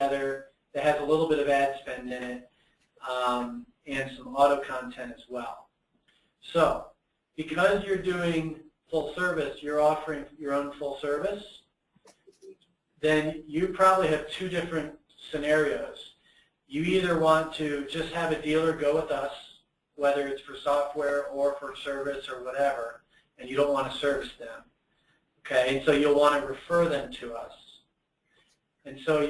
together that has a little bit of ad spend in it, and some auto content as well. So because you're doing full service, you're offering your own full service, then you probably have two different scenarios. You either want to just have a dealer go with us, whether it's for software or for service or whatever, and you don't want to service them. Okay, and so you'll want to refer them to us. And so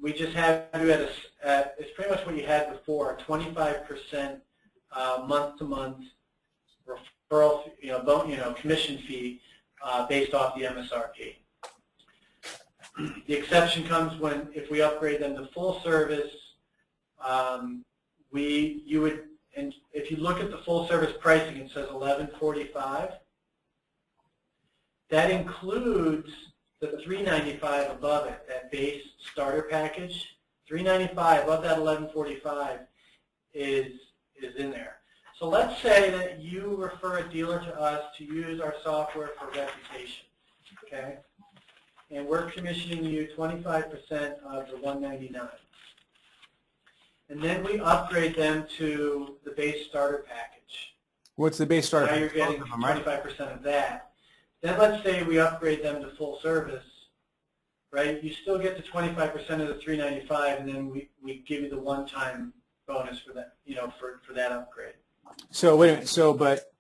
we just have you at it's pretty much what you had before, a 25% month-to-month referral, commission fee based off the MSRP. The exception comes if we upgrade them to full service. And if you look at the full service pricing, it says $1145. That includes the $395 above it, that base starter package. $395 above that $1145 is in there. So let's say that you refer a dealer to us to use our software for reputation, okay? And we're commissioning you 25% of the $199. And then we upgrade them to the base starter package. What's the base starter package? Now you're getting 25% of that. Then let's say we upgrade them to full service, right? You still get the 25% of the $395, and then we give you the one-time bonus for that, for that upgrade. So wait a minute. But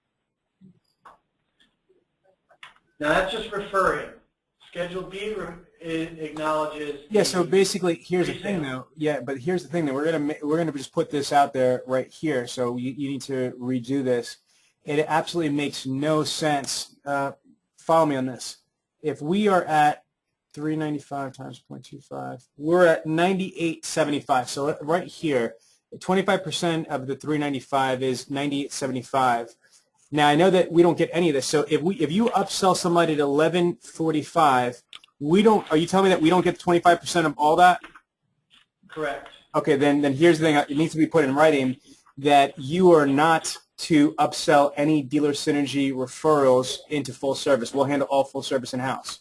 now that's just referring. Schedule B acknowledges. Yeah. So basically, here's the thing, though. Yeah, but here's the thing that we're gonna just put this out there right here. So you need to redo this. It absolutely makes no sense. Follow me on this. If we are at 395 times 0.25, we're at 98.75. So right here, 25% of the 395 is 98.75. Now I know that we don't get any of this. So if you upsell somebody to 1145, we don't. Are you telling me that we don't get 25% of all that? Correct. Okay, then here's the thing. It needs to be put in writing that you are not to upsell any dealer synergy referrals into full service. We'll handle all full service in-house.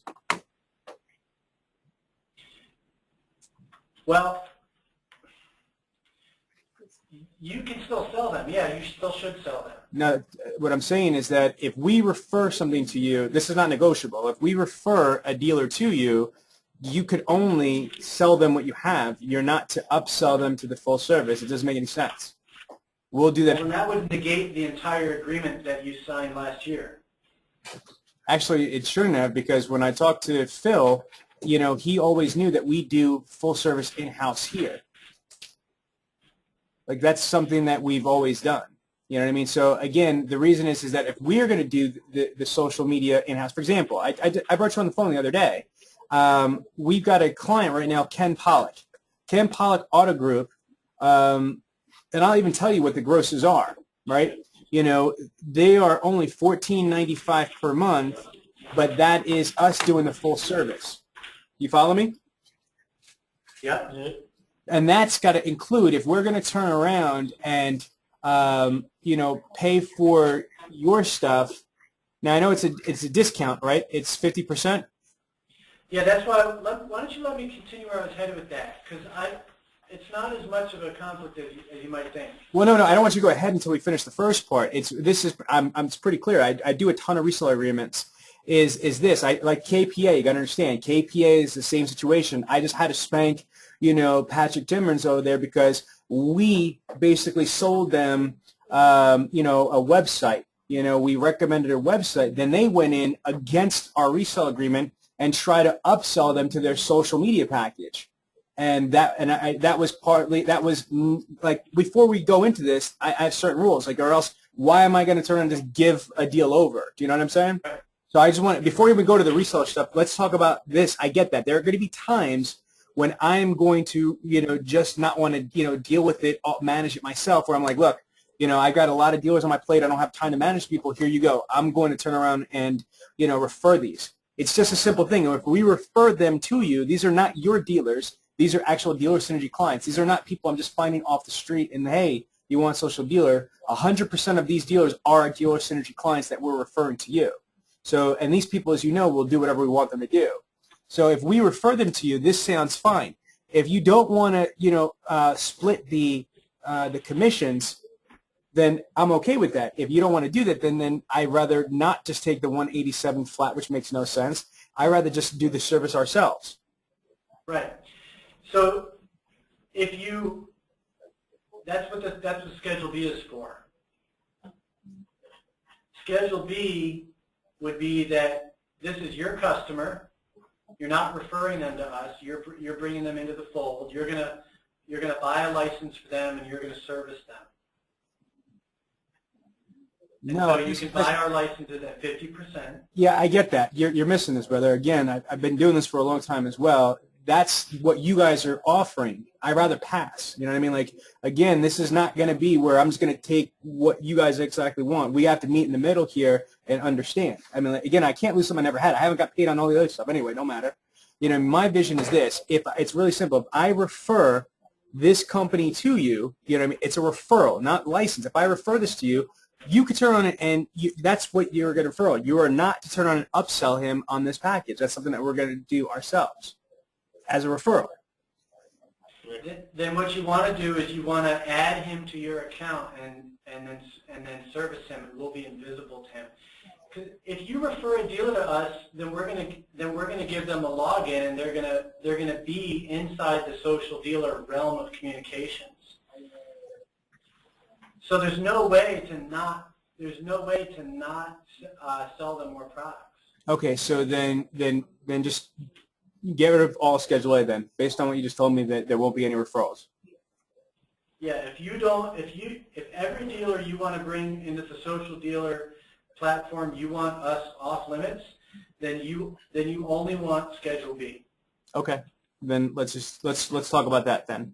Well, you can still sell them. Yeah, you still should sell them. Now, what I'm saying is that if we refer something to you, this is not negotiable. If we refer a dealer to you, you could only sell them what you have. You're not to upsell them to the full service. It doesn't make any sense. We'll do that. Well, that would negate the entire agreement that you signed last year. Actually, it shouldn't have, because when I talked to Phil, he always knew that we do full service in-house here. Like, that's something that we've always done. You know what I mean? So again, the reason is that if we're going to do the social media in-house, for example, I brought you on the phone the other day. We've got a client right now, Ken Pollock. Ken Pollock Auto Group. And I'll even tell you what the grosses are, right? They are only $14.95 per month, but that is us doing the full service. You follow me? Yeah. And that's got to include, if we're going to turn around and, pay for your stuff. Now, I know it's a discount, right? It's 50%? Yeah, that's why. Why don't you let me continue where I was headed with that? Because it's not as much of a conflict as you might think. Well, no, I don't want you to go ahead until we finish the first part. It's pretty clear. I do a ton of reseller agreements. Is this like KPA? You got to understand, KPA is the same situation. I just had to spank, Patrick Timmons over there because we basically sold them, a website. We recommended a website. Then they went in against our resale agreement and tried to upsell them to their social media package. And that was like, before we go into this, I have certain rules, or else why am I going to turn and just give a deal over? Do you know what I'm saying? So I just want, before we even go to the reseller stuff, let's talk about this. I get that. There are going to be times when I'm going to, just not want to, deal with it, manage it myself, where I'm like, look, I've got a lot of dealers on my plate. I don't have time to manage people. Here you go. I'm going to turn around and, refer these. It's just a simple thing. If we refer them to you, these are not your dealers. These are actual dealer synergy clients. These are not people I'm just finding off the street and, hey, you want a social dealer. 100% of these dealers are dealer synergy clients that we're referring to you. So, and these people, as you know, will do whatever we want them to do. So if we refer them to you, this sounds fine. If you don't want to, split the commissions, then I'm okay with that. If you don't want to do that, then I'd rather not just take the 187 flat, which makes no sense. I'd rather just do the service ourselves. Right. So that's what Schedule B is for. Schedule B would be that this is your customer. You're not referring them to us. You're bringing them into the fold. You're gonna buy a license for them, and you're gonna service them. And No, so you can buy our licenses at 50%. Yeah, I get that. You're missing this, brother. Again, I've been doing this for a long time as well. That's what you guys are offering. I'd rather pass. You know what I mean? Like, again, this is not going to be where I'm just going to take what you guys exactly want. We have to meet in the middle here and understand. I mean, like, again, I can't lose something I never had. I haven't got paid on all the other stuff anyway. No matter. You know, my vision is this. If it's really simple. If I refer this company to you, you know what I mean? It's a referral, not license. If I refer this to you, you could turn on it, and that's what you're going to refer. You are not to turn on and upsell him on this package. That's something that we're going to do ourselves as a referral. Then what you want to do is you want to add him to your account and then service him, and we'll be invisible to him. Because if you refer a dealer to us, then we're going to give them a login, and they're going to be inside the social dealer realm of communications. So there's no way to not sell them more products. Okay, so then just get rid of all Schedule A then, based on what you just told me, that there won't be any referrals. Yeah, if every dealer you want to bring into the social dealer platform, you want us off limits, then you only want Schedule B. Okay, then let's talk about that then.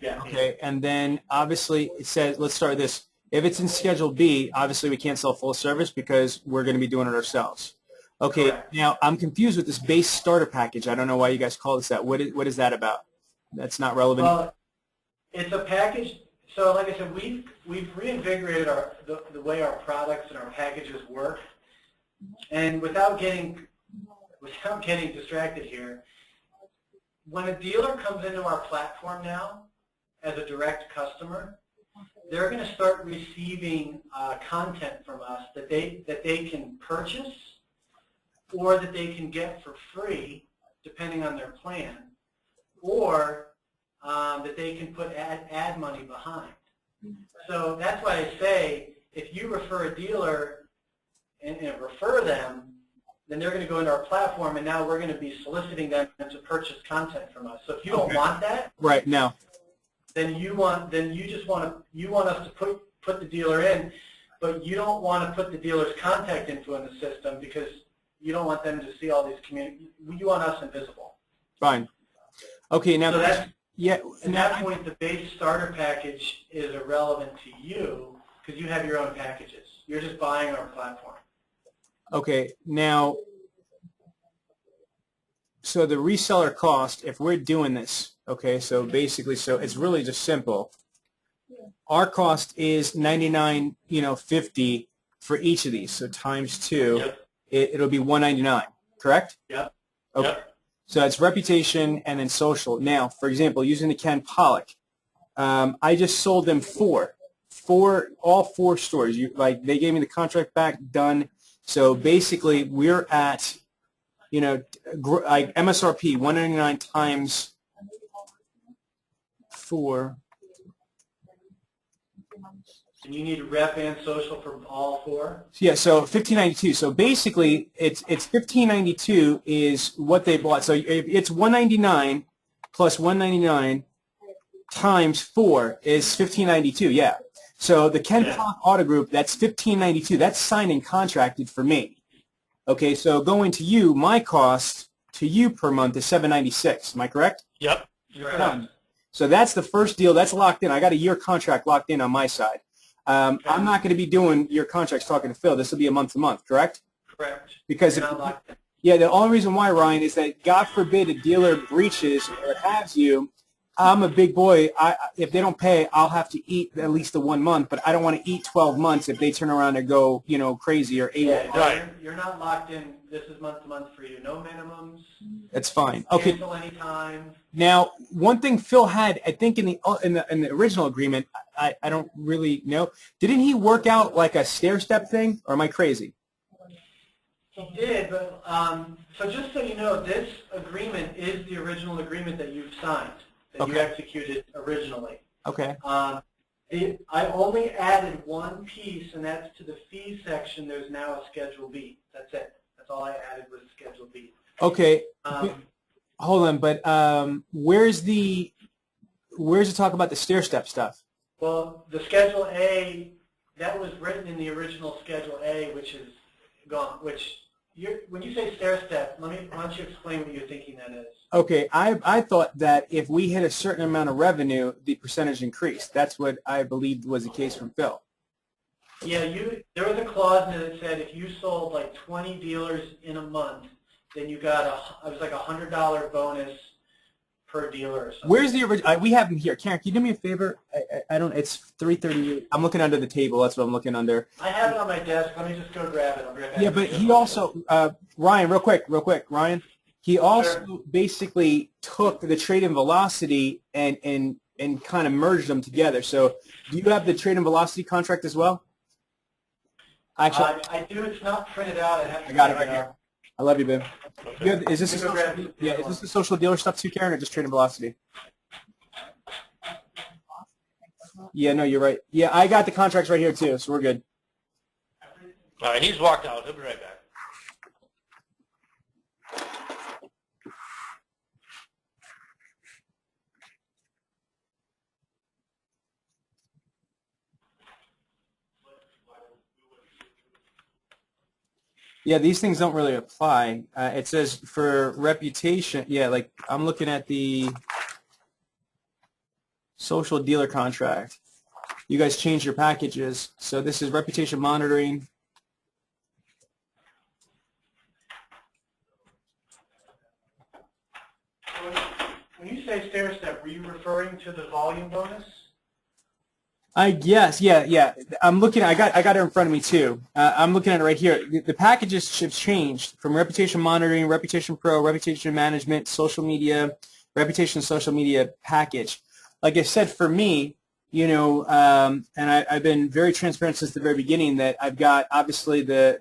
Yeah. Okay, and then obviously it says, let's start with this. If it's in Schedule B, obviously we can't sell full service because we're going to be doing it ourselves. Okay, correct. Now I'm confused with this base starter package. I don't know why you guys call this that. What is that about? That's not relevant. Well, it's a package. So like I said, we've reinvigorated the way our products and our packages work. And without getting distracted here, when a dealer comes into our platform now as a direct customer, they're going to start receiving content from us that they can purchase or that they can get for free, depending on their plan, or that they can put ad money behind. So that's why I say if you refer a dealer and refer them, then they're going to go into our platform, and now we're going to be soliciting them to purchase content from us. So if you don't want that, right now, then you want us to put the dealer in, but you don't want to put the dealer's contact info in the system because you don't want them to see all these you want us invisible. Fine. Okay, now so that's, yeah. At that point, the base starter package is irrelevant to you because you have your own packages. You're just buying our platform. Okay, now, so the reseller cost, if we're doing this, okay, so basically, so it's really just simple. Our cost is $99.50 for each of these, so times 2, yep. It'll be $199, correct? Yep. Okay. Yep. So that's reputation and then social. Now, for example, using the Ken Pollock, I just sold them all four stores. They gave me the contract back, done. So basically, we're at, MSRP, $199 times 4. And you need rep and social for all 4? Yeah, so $1,592. So basically, it's $1,592 is what they bought. So it's $199 plus $199 times 4 is $1,592. Yeah. So the Ken Pollock Auto Group, that's $1,592. That's signed and contracted for me. Okay, so going to you, my cost to you per month is $796. Am I correct? Yep. You're correct. So that's the first deal. That's locked in. I got a year contract locked in on my side. I'm not going to be doing your contracts talking to Phil. This will be a month-to-month, correct? Correct. Because the only reason why, Ryan, is that God forbid a dealer breaches or has you, I'm a big boy. If they don't pay, I'll have to eat at least the 1 month, but I don't want to eat 12 months if they turn around and go, crazy or Yeah, AWOL. right. You're not locked in. This is month to month for you. No minimums. That's fine. Okay. Cancel anytime. Now, one thing Phil had, I think in the original agreement, I don't really know. Didn't he work out like a stair step thing, or am I crazy? He did, but so just so you know, this agreement is the original agreement that you've signed, that you executed originally. Okay. I only added one piece, and that's to the fee section. There's now a Schedule B. That's it. That's all I added was Schedule B. Okay. Hold on, but where's the talk about the stair step stuff? Well, the Schedule A, that was written in the original Schedule A, which is gone. When you say stair step, why don't you explain what you're thinking that is? Okay, I thought that if we hit a certain amount of revenue, the percentage increased. That's what I believed was the case from Phil. Yeah, there was a clause in it that said if you sold like 20 dealers in a month, then you got it was like $100 bonus per dealer or something. Where's the original? We have them here. Karen, can you do me a favor? I don't. It's 3:38. I'm looking under the table. That's what I'm looking under. I have it on my desk. Let me just go grab it. I'll be right back. Yeah, but he also, Ryan, real quick, Ryan. He also basically took the trade and velocity and kind of merged them together. So, do you have the trade and velocity contract as well? Actually, I do. It's not printed out. I got it right here. I love you, babe. Okay. Is this the social dealer stuff too, Karen, or just trade and velocity? Yeah, no, you're right. Yeah, I got the contracts right here too, so we're good. All right, he's walked out. He'll be right back. Yeah, these things don't really apply. It says for reputation. Yeah, like I'm looking at the social dealer contract. You guys changed your packages. So this is reputation monitoring. When you say stair step, were you referring to the volume bonus? I guess, yeah. I'm looking. I got it in front of me too. I'm looking at it right here. The packages have changed from reputation monitoring, reputation pro, reputation management, social media, reputation social media package. Like I said, for me, and I've been very transparent since the very beginning that I've got obviously the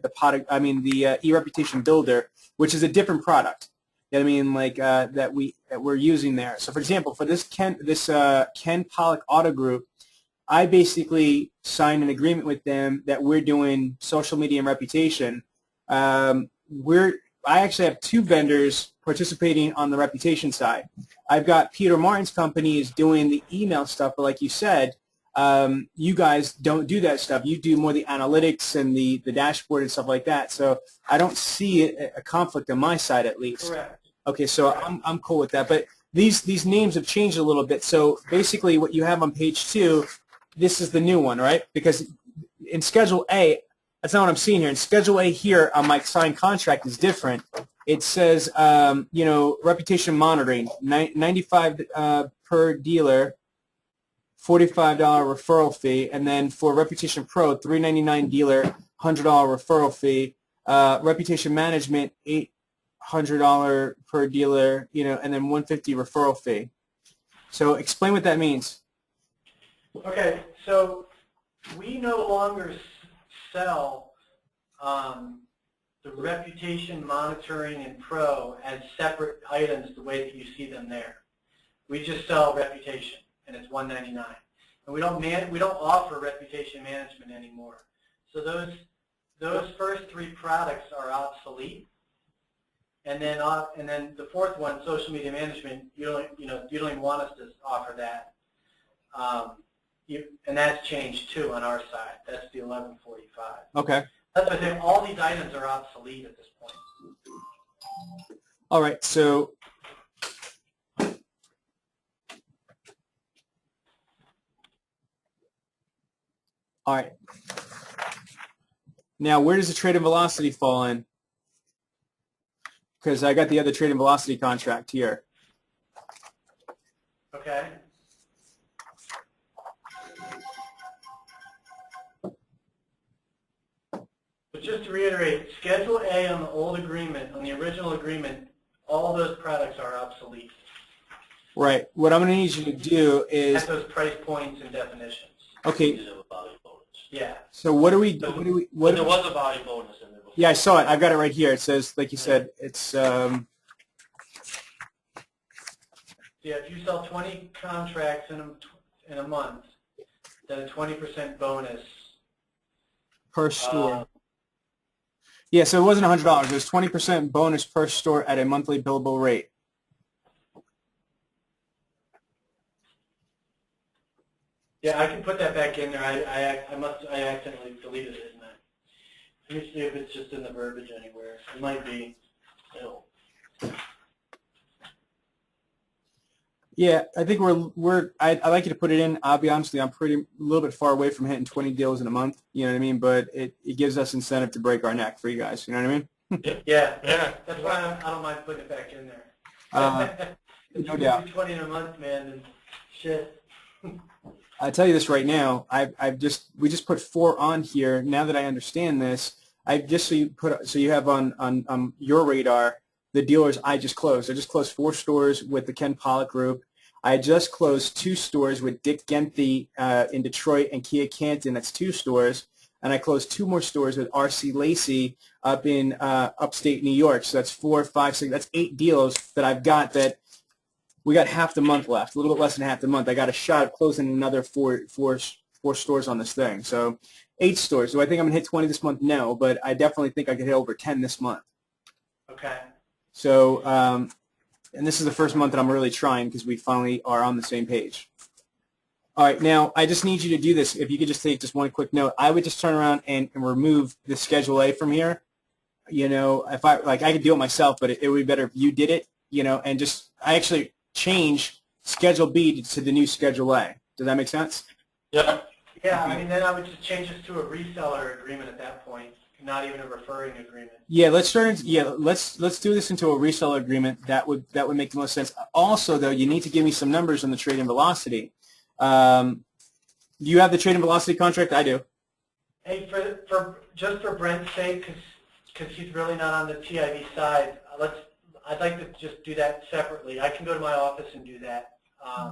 e-reputation builder, which is a different product. You know what I mean, like that we're using there. So, for example, for this Ken Pollock Auto Group, I basically signed an agreement with them that we're doing social media and reputation. I actually have two vendors participating on the reputation side. I've got Peter Martin's company is doing the email stuff, but like you said, you guys don't do that stuff. You do more the analytics and the dashboard and stuff like that. So I don't see a conflict on my side at least. Correct. Okay, so I'm cool with that. But these names have changed a little bit. So basically what you have on page 2, this is the new one, right? Because in Schedule A, that's not what I'm seeing here. In Schedule A here on my signed contract is different. It says, reputation monitoring, $95 per dealer, $45 referral fee, and then for Reputation Pro, $399 dealer, $100 referral fee. Reputation management, $800 per dealer, and then $150 referral fee. So explain what that means. Okay, so we no longer sell the reputation monitoring and pro as separate items the way that you see them there. We just sell reputation, and it's $199. And we don't offer reputation management anymore. So those first 3 products are obsolete. And then the fourth one, social media management, you don't even want us to offer that. And that's changed too on our side. That's the 1145. Okay. That's what I think. All these items are obsolete at this point. All right. So all right. Now, where does the trade and velocity fall in? Because I got the other trade and velocity contract here. Okay? But just to reiterate, Schedule A on the old agreement, on the original agreement, all those products are obsolete Right. What I'm going to need you to do is, at those price points and definitions. okay, Is a value bonus. Yeah. so what do we, But what there was a value bonus in there before. yeah, I saw it. I've got it right here. It says, like you said, it's, Yeah, if you sell 20 contracts in a month, then a 20% bonus. per store. Yeah, so it wasn't $100. It was 20% bonus per store at a monthly billable rate. Yeah, I can put that back in there. I accidentally deleted it, didn't I? Let me see if it's just in the verbiage anywhere. It might be. Yeah, I think I'd like you to put it in. I'll be honest with you, I'm a little bit far away from hitting 20 deals in a month. You know what I mean? But it gives us incentive to break our neck for you guys. You know what I mean? Yeah, Yeah. that's why I don't mind putting it back in there. No If you doubt. do 20 in a month, man, then shit. I tell you this right now. We just put 4 on here. Now that I understand this, so you have on your radar the dealers I just closed. I just closed 4 stores with the Ken Pollock Group. I just closed 2 stores with Dick Genthy in Detroit and Kia Canton. That's 2 stores. And I closed 2 more stores with R.C. Lacey up in upstate New York. So that's 4, 5, 6. That's 8 deals that I've got that we got half the month left, a little bit less than half the month. I got a shot at closing another four stores on this thing. So 8 stores. Do I think I'm going to hit 20 this month? No, but I definitely think I could hit over 10 this month. Okay. So, and this is the first month that I'm really trying because we finally are on the same page. All right, now I just need you to do this. If you could just take just one quick note, I would just turn around and remove the Schedule A from here. You know, if I could do it myself, but it would be better if you did it. You know, and I actually change Schedule B to the new Schedule A. Does that make sense? Yep. Yeah, I mean, then I would just change this to a reseller agreement at that point, not even a referring agreement. Yeah, let's do this into a reseller agreement. That would make the most sense. Also, though, you need to give me some numbers on the trade and velocity. Do you have the trade and velocity contract? I do. Hey, just for Brent's sake, because he's really not on the TIV side, I'd like to just do that separately. I can go to my office and do that.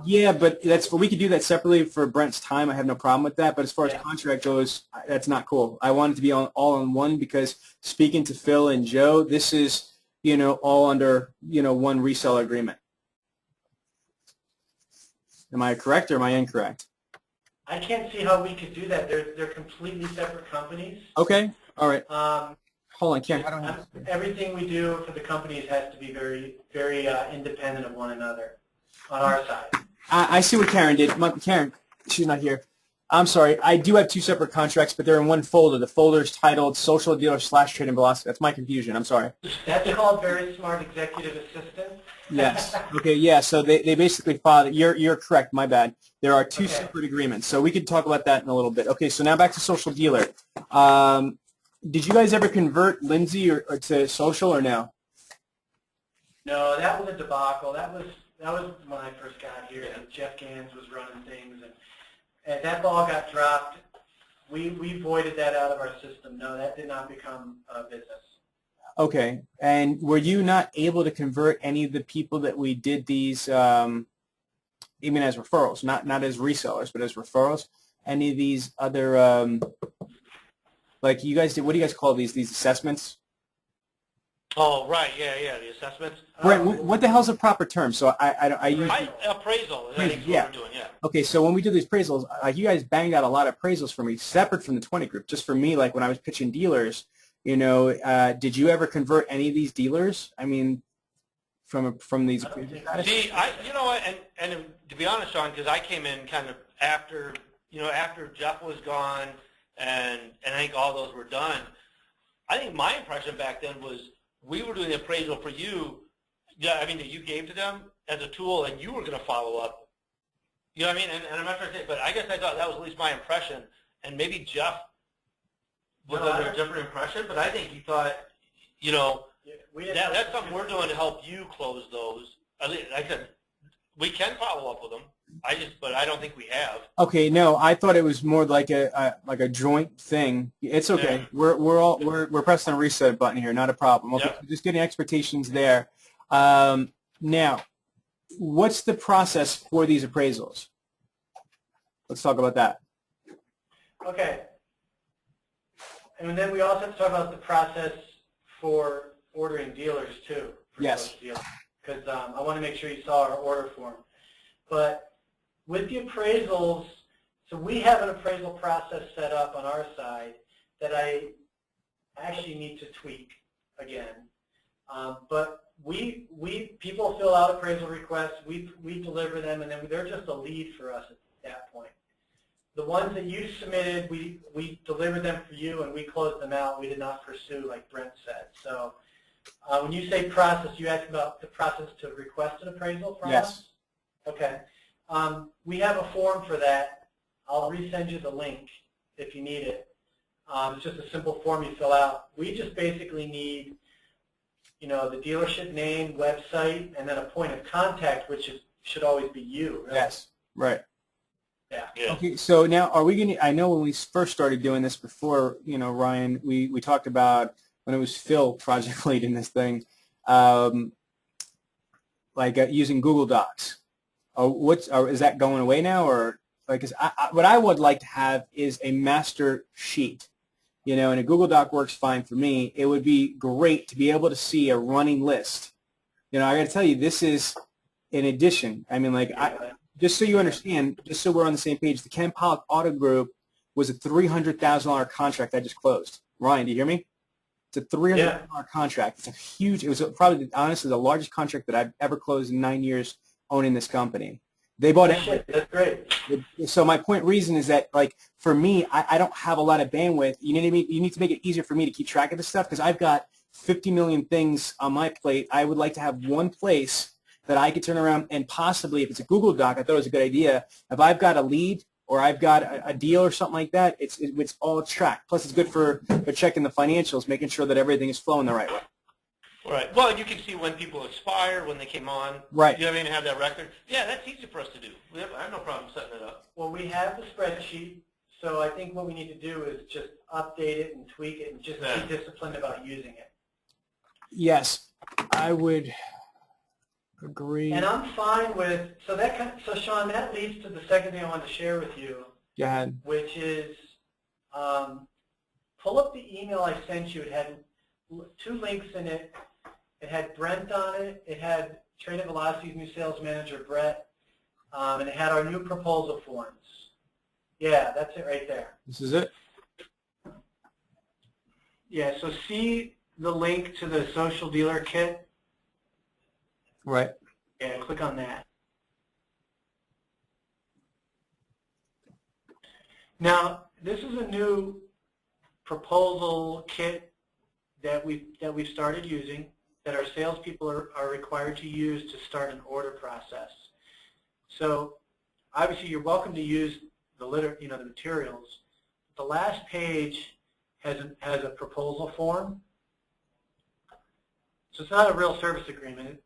Yeah, but we could do that separately for Brent's time. I have no problem with that. But as far as contract goes, that's not cool. I want it to be all in one because speaking to Phil and Joe, this is all under one reseller agreement. Am I correct or am I incorrect? I can't see how we could do that. They're completely separate companies. Okay. All right. Hold on, Karen. Everything we do for the companies has to be very, very independent of one another on our side. I see what Karen did. Karen, she's not here. I'm sorry. I do have 2 separate contracts, but they're in one folder. The folder is titled Social Dealer / Trade and Velocity. That's my confusion. I'm sorry. That's called Very Smart Executive Assistant. Yes. Okay. Yeah. So they basically filed. You're correct. My bad. There are 2 separate agreements. So we could talk about that in a little bit. Okay. So now back to Social Dealer. Did you guys ever convert Lindsay or to Social or no? No, that was a debacle. That was when I first got here. And Jeff Gans was running things, and that ball got dropped. We voided that out of our system. No, that did not become a business. Okay. And were you not able to convert any of the people that we did these, even as referrals, not as resellers, but as referrals? Any of these other, like you guys did, what do you guys call these assessments? Oh, right. Yeah, the assessments. Right. What the hell's a proper term? So I use appraisal. I think yeah. what we're doing. Yeah. Okay, so when we do these appraisals, like you guys banged out a lot of appraisals for me, separate from the 20 group. Just for me, like when I was pitching dealers, did you ever convert any of these dealers? I mean, from these. See, you know what, and to be honest, Sean, because I came in kind of after Jeff was gone, and I think all those were done. I think my impression back then was we were doing the appraisal for you. Yeah, I mean that you gave to them as a tool, and you were going to follow up. You know what I mean? And I'm not trying to say, but I guess I thought that was at least my impression, and maybe Jeff was under a different impression, but I think he thought, that's something we're doing to help you close those. Like I said, we can follow up with them. But I don't think we have. Okay, no, I thought it was more like a joint thing. It's okay. Yeah. We're pressing a reset button here, not a problem. Okay, Yep. so just getting expectations there. Now, what's the process for these appraisals? Let's talk about that. Okay. And then we also have to talk about the process for ordering dealers too. Yes. Because I want to make sure you saw our order form. But with the appraisals, so we have an appraisal process set up on our side that I actually need to tweak again. But people fill out appraisal requests, we deliver them, and then they're just a lead for us at that point. The ones that you submitted, we delivered them for you and we closed them out. We did not pursue, like Brent said. So when you say process, you asked about the process to request an appraisal from us? Yes. Okay. We have a form for that. I'll resend you the link if you need it. It's just a simple form you fill out. We just basically need, the dealership name, website, and then a point of contact, which should always be you. Right? Yes. Right. Yeah. Okay, so now are we going to, I know when we first started doing this before, Ryan, we talked about when it was Phil project lead in this thing, using Google Docs. Is that going away now, or what I would like to have is a master sheet, and a Google Doc works fine for me. It would be great to be able to see a running list. I got to tell you, this is in addition. I mean, just so you understand, just so we're on the same page, the Ken Pollock Auto Group was a $300,000 contract I just closed. Ryan, do you hear me? It's a $300,000 contract. It's a huge. It was probably, honestly, the largest contract that I've ever closed in 9 years owning this company. They bought everything. That's great. So my reason is that, for me, I don't have a lot of bandwidth. You need to make it easier for me to keep track of this stuff because I've got 50 million things on my plate. I would like to have one place that I could turn around and possibly, if it's a Google Doc, I thought it was a good idea. If I've got a lead or I've got a deal or something like that, it's all tracked. Plus, it's good for checking the financials, making sure that everything is flowing the right way. Right. Well, you can see when people expire, when they came on. Right. You don't even have that record. Yeah, that's easy for us to do. I have no problem setting it up. Well, we have the spreadsheet, so I think what we need to do is just update it and tweak it and just be disciplined about using it. Yes, I would agree. And I'm fine with, so Sean, that leads to the second thing I wanted to share with you. Go ahead. Which is, pull up the email I sent you. It had 2 links in it. It had Brent on it. It had Trade at Velocity's new sales manager, Brett. And it had our new proposal forms. Yeah, that's it right there. This is it? Yeah, so see the link to the social dealer kit? Right. Yeah, click on that. Now, this is a new proposal kit that we've started using, that our salespeople are required to use to start an order process. So obviously you're welcome to use the materials. The last page has a proposal form. So it's not a real service agreement,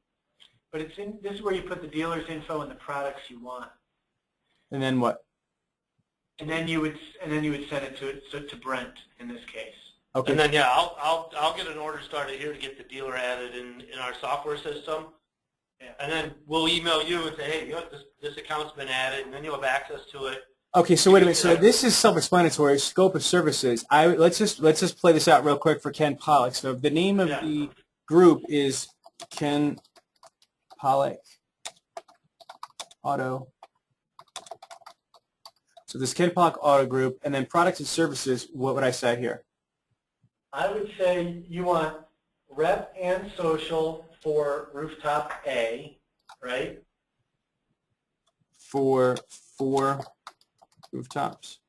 but this is where you put the dealer's info and the products you want. And then what? And then you would send it to Brent in this case. Okay. And then I'll get an order started here to get the dealer added in our software system. Yeah. And then we'll email you and say, hey, this account's been added, and then you'll have access to it. Okay, so wait a minute. So this is self-explanatory. Scope of services. Let's just play this out real quick for Ken Pollock. So the name of the group is Ken Pollock Auto. So this Ken Pollock Auto Group, and then products and services. What would I say here? I would say you want rep and social for rooftop A, right? For 4 rooftops.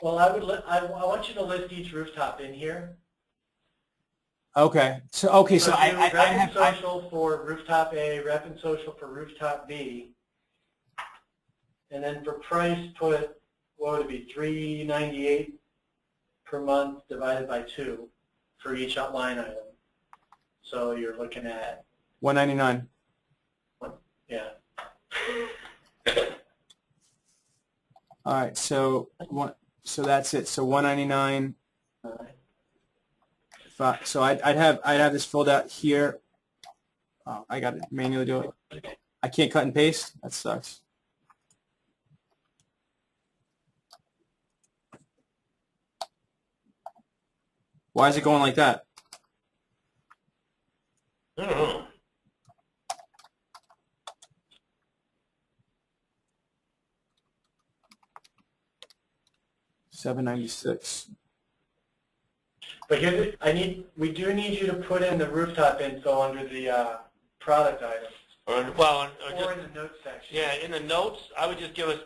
Well, I want you to list each rooftop in here. Okay. So I rep and have social for rooftop A, rep and social for rooftop B, and then for price put what would it be, $398 per month divided by 2 for each line item. So you're looking at $199. yeah. All right, so that's it. So 199. So I'd have this filled out here. Oh, I got to manually do it. I can't cut and paste. That sucks. Why is it going like that? I don't know. $796. But we do need you to put in the rooftop info under the product items. Or in the notes section. Yeah, in the notes, I would just give us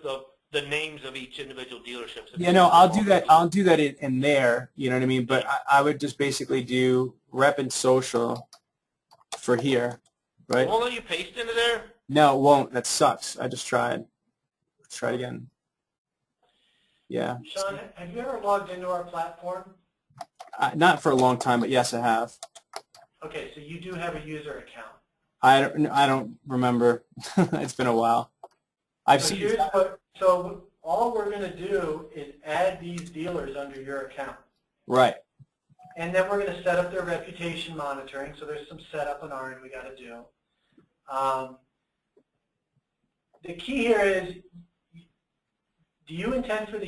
the names of each individual dealership. Yeah, no, I'll do that. I'll do that in there. You know what I mean? But I would just basically do rep and social for here, right? It won't let you paste into there? No, it won't. That sucks. I just tried. Let's try it again. Yeah. Sean, have you ever logged into our platform? Not for a long time, but yes, I have. Okay, so you do have a user account. I don't remember. It's been a while. I've So seen. So all we're going to do is add these dealers under your account. Right. And then we're going to set up their reputation monitoring. So there's some setup on our end we got to do. The key here is, do you intend for the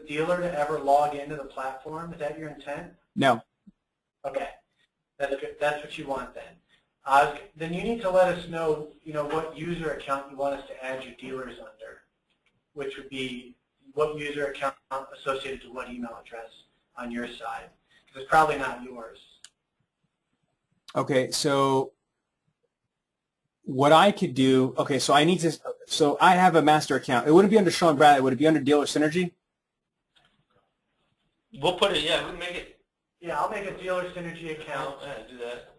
dealer to ever log into the platform? Is that your intent? No. Okay, that's good. That's what you want then. Then you need to let us know, what user account you want us to add your dealers under, which would be what user account associated to what email address on your side, because it's probably not yours. Okay, so what I could do, okay, so I need to, so I have a master account. It wouldn't be under Sean Bradley. Would it be under Dealer Synergy? We'll put it, yeah, we can make it. Yeah, I'll make a Dealer Synergy account. Yeah, do that.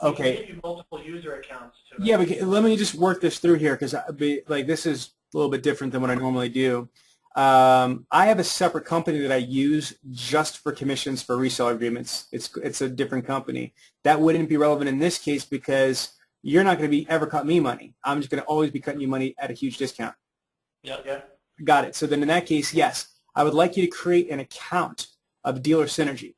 Okay. We can give you multiple user accounts to it. Yeah, but let me just work this through here because this is a little bit different than what I normally do. I have a separate company that I use just for commissions for reseller agreements. It's a different company. That wouldn't be relevant in this case because you're not going to be ever cut me money. I'm just going to always be cutting you money at a huge discount. Yeah. Got it. So then in that case, yes, I would like you to create an account of Dealer Synergy.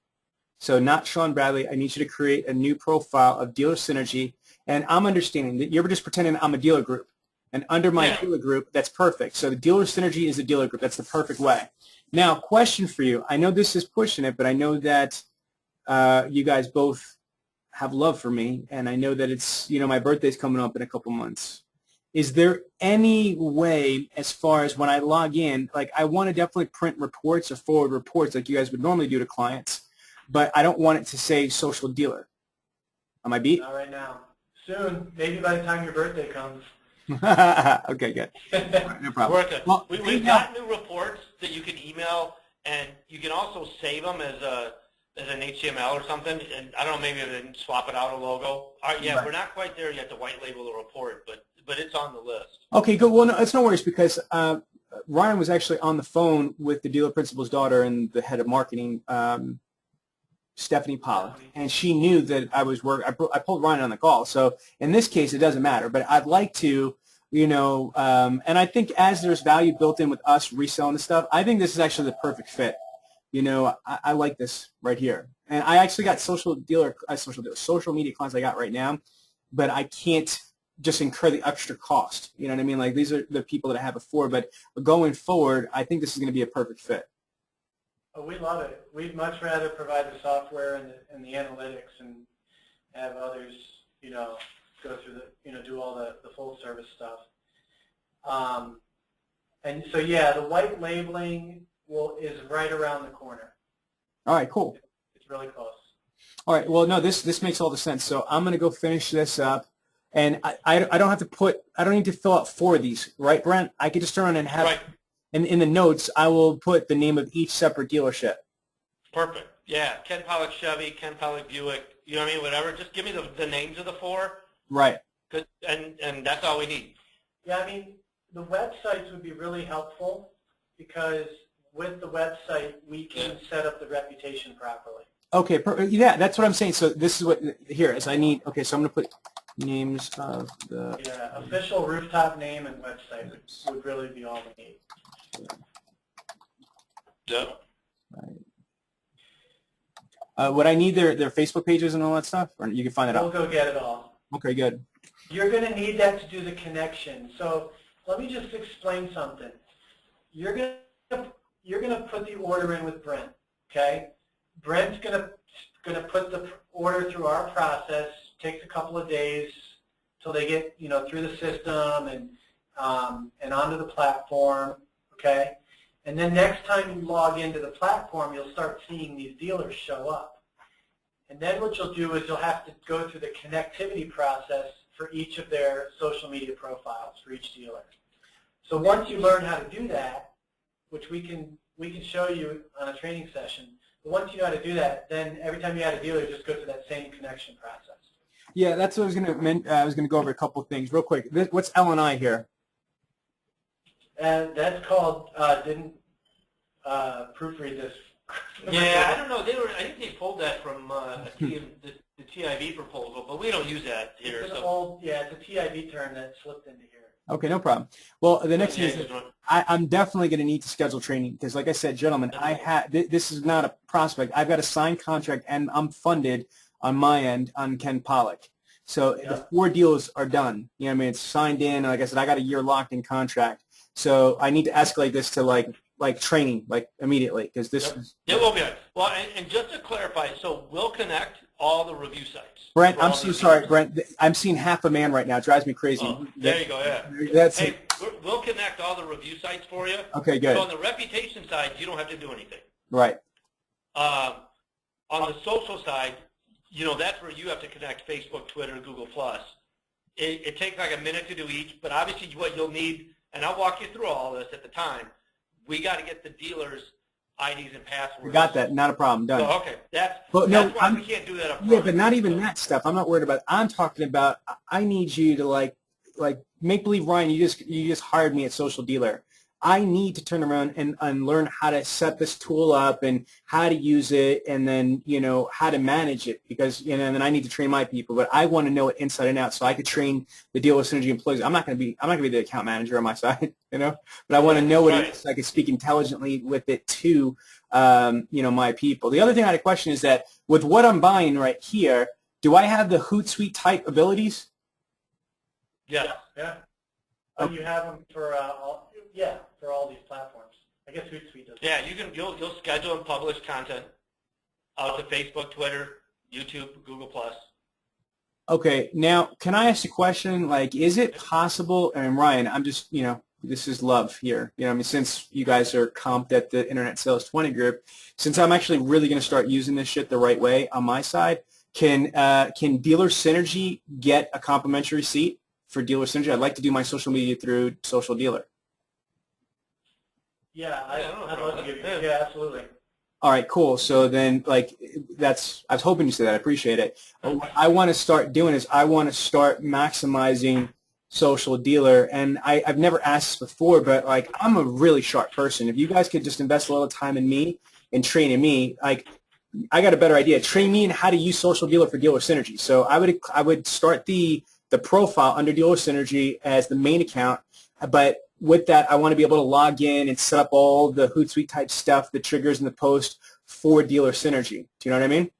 So not Sean Bradley. I need you to create a new profile of Dealer Synergy. And I'm understanding that you're just pretending I'm a dealer group. And under my dealer group, that's perfect. So the Dealer Synergy is a dealer group. That's the perfect way. Now, question for you. I know this is pushing it, but I know that you guys both have love for me. And I know that it's, my birthday's coming up in a couple months. Is there any way, as far as when I log in, like I want to definitely print reports or forward reports like you guys would normally do to clients, but I don't want it to say social dealer. Am I beat? Not right now. Soon, maybe by the time your birthday comes. Okay, good. Right, no problem. Working. Well, We've got new reports that you can email, and you can also save them as an HTML or something. And I don't know, maybe then swap it out a logo. All right, yeah, We're not quite there yet to white label the report, but it's on the list. Okay, good. Well, no, it's no worries because Ryan was actually on the phone with the dealer principal's daughter and the head of marketing, Stephanie Pollock, and she knew that I was working. I pulled Ryan on the call, so in this case, it doesn't matter. But I'd like to, and I think as there's value built in with us reselling the stuff, I think this is actually the perfect fit. I like this right here, and I actually got social media clients I got right now, but I can't just incur the extra cost. You know what I mean? Like these are the people that I had before, but going forward, I think this is going to be a perfect fit. Oh, we love it. We'd much rather provide the software and the analytics and have others, go through do all the full service stuff. And so, yeah, the white labeling is right around the corner. All right, cool. It's really close. All right, well, no, this makes all the sense. So I'm going to go finish this up. And I don't have to I don't need to fill out 4 of these, right, Brent? I could just turn on and have. Right. And in the notes, I will put the name of each separate dealership. Perfect. Yeah, Ken Pollock Chevy, Ken Pollock Buick, you know what I mean, whatever. Just give me the names of the 4. Right. And that's all we need. Yeah, I mean, the websites would be really helpful because with the website, we can set up the reputation properly. Okay, yeah, that's what I'm saying. So this is what, here is I need, okay, so I'm going to put names of the Yeah, official rooftop name and website would really be all we need. Yeah. would I need their Facebook pages and all that stuff, or you can find that We'll out? go get it all. Okay, good. You're going to need that to do the connection. So let me just explain something. You're going to put the order in with Brent, okay? Brent's going to put the order through our process. Takes a couple of days till they get through the system and onto the platform, okay? And then next time you log into the platform, you'll start seeing these dealers show up. And then what you'll do is you'll have to go through the connectivity process for each of their social media profiles for each dealer. So once you learn how to do that, which we can show you on a training session, but once you know how to do that, then every time you add a dealer, just go through that same connection process. Yeah, that's what I was gonna go over a couple of things real quick. What's L&I here? And that's called, didn't proofread this. Yeah, I don't know. I think they pulled that from the TIV proposal, but we don't use that here. It's an So old, yeah, it's a TIV term that slipped into here. Okay, no problem. Well, the next thing is I'm definitely going to need to schedule training because, like I said, gentlemen, this is not a prospect. I've got a signed contract and I'm funded on my end on Ken Pollock. So the 4 deals are done. You know what I mean? It's signed in. And like I said, I got a year locked in contract. So I need to escalate this to like training, like immediately, because this is... It will be. Well, and just to clarify, so we'll connect all the review sites. Brent, I'm so sorry, Brent. I'm seeing half a man right now. It drives me crazy. Oh, there you go, yeah. That's hey, we'll connect all the review sites for you. Okay, good. So on the reputation side, you don't have to do anything. Right. On the social side, that's where you have to connect Facebook, Twitter, Google+. It takes like a minute to do each, but obviously what you'll need, and I'll walk you through all this at the time, we got to get the dealers' IDs and passwords. We got that. Not a problem. Done. So, okay. That's why we can't do that up front. Yeah, but not even that stuff. I'm not worried about. I'm talking about I need you to like make believe, Ryan, you just hired me at Social Dealer. I need to turn around and learn how to set this tool up and how to use it and then, how to manage it because, and then I need to train my people, but I want to know it inside and out so I could train the Dealer Synergy employees. I'm not going to be the account manager on my side, but I want to know what it is so I can speak intelligently with it to, my people. The other thing I had a question is that with what I'm buying right here, do I have the Hootsuite type abilities? Yeah. Yeah. Oh, you have them for for all these platforms. I guess Hootsuite does. Yeah, you'll schedule and publish content out to Facebook, Twitter, YouTube, Google+. Okay, now can I ask a question? Like, is it possible? And Ryan, I'm just this is love here. Since you guys are comped at the Internet Sales 20 group, since I'm actually really going to start using this shit the right way on my side, can Dealer Synergy get a complimentary seat for Dealer Synergy? I'd like to do my social media through Social Dealer. Yeah, I'd love to give you. Yeah, absolutely. All right, cool. So then, I was hoping you said that. I appreciate it. What I want to start doing is I want to start maximizing Social Dealer, and I've never asked this before, but I'm a really sharp person. If you guys could just invest a little time in me and training me, I got a better idea. Train me in how to use Social Dealer for Dealer Synergy. So I would start the profile under Dealer Synergy as the main account, but with that, I want to be able to log in and set up all the Hootsuite type stuff, the triggers and the post for Dealer Synergy. Do you know what I mean?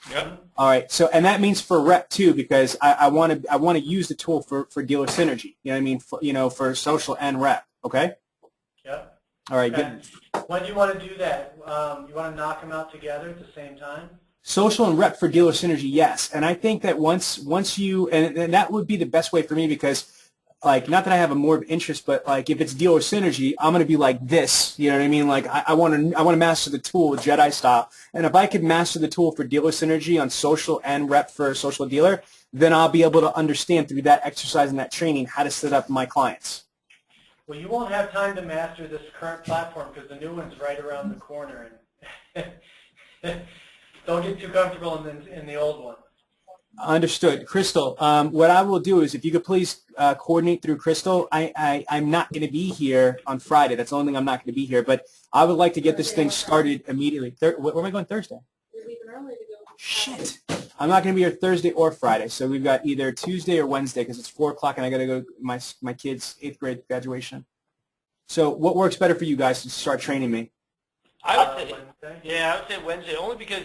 Yep. All right. So, and that means for rep too, because I want to use the tool for Dealer Synergy. You know what I mean? For social and rep. Okay. Yep. All right. Okay. Good. When do you want to do that? You want to knock them out together at the same time? Social and rep for Dealer Synergy, yes. And I think that once you and that would be the best way for me because. Not that I have a more of interest, but if it's Dealer Synergy, I'm going to be like this. You know what I mean? I want to master the tool Jedi style. And if I could master the tool for Dealer Synergy on social and rep for Social Dealer, then I'll be able to understand through that exercise and that training how to set up my clients. Well, you won't have time to master this current platform because the new one's right around the corner. And don't get too comfortable in the old one. Understood. Crystal, what I will do is if you could please coordinate through Crystal, I'm not going to be here on Friday. That's the only thing I'm not going to be here, but I would like to get this thing started immediately. Where am I going Thursday? You're leaving early to go. Shit. I'm not going to be here Thursday or Friday, so we've got either Tuesday or Wednesday because it's 4 o'clock and I got to go to my kid's 8th grade graduation. So what works better for you guys to start training me? I would say, Wednesday? yeah, I would say Wednesday, only because